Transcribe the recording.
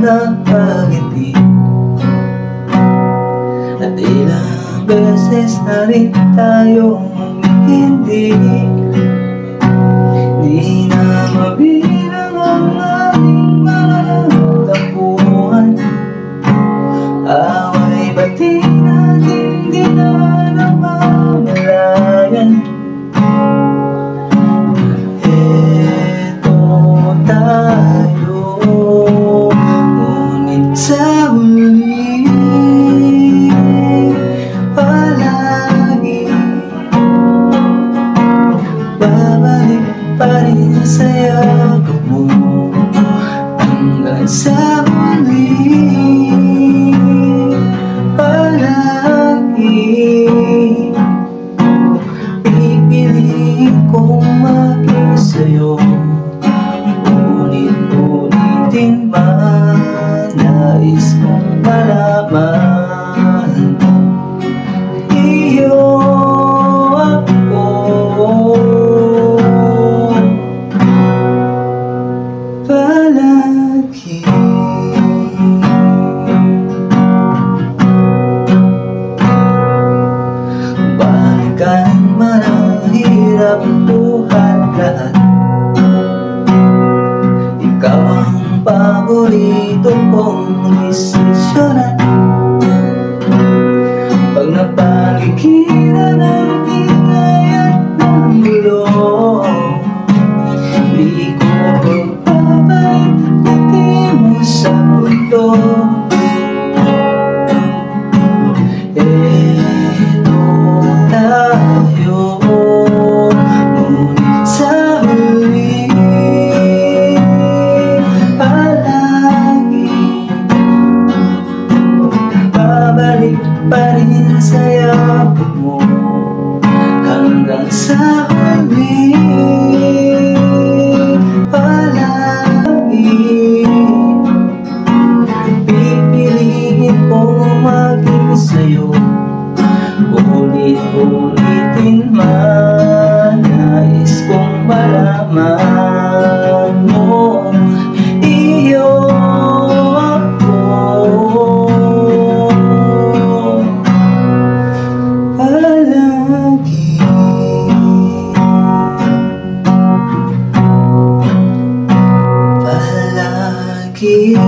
napagiti. At ilang beses na rin tayong hindi. Di na mabilang ang ating mga tampuhan. Away bati natin di na namamalayan. Eto tayo, ngunit sa huli palagi babalik pa rin sa yakap mo hanggang sa huli. Pipiliin kong maging sa'yo, ulit-ulitin man. Nais kong malaman iyo ako. Palagi balikan man ang hirap buhat lahat. Ikaw ang paborito kong desisyonan. Pag napaligiran ang ingay at ng gulo, di ko magbabalik ngiti mo sa mundo. Eto tayo, ngunit sa huli palagi babalik pa rin sa yakap mo hanggang sa huli. Palagi pipiliin kong maging sa'yo, ulit-ulitin man. Nais kong malaman mo iyo ako. Palagi palagi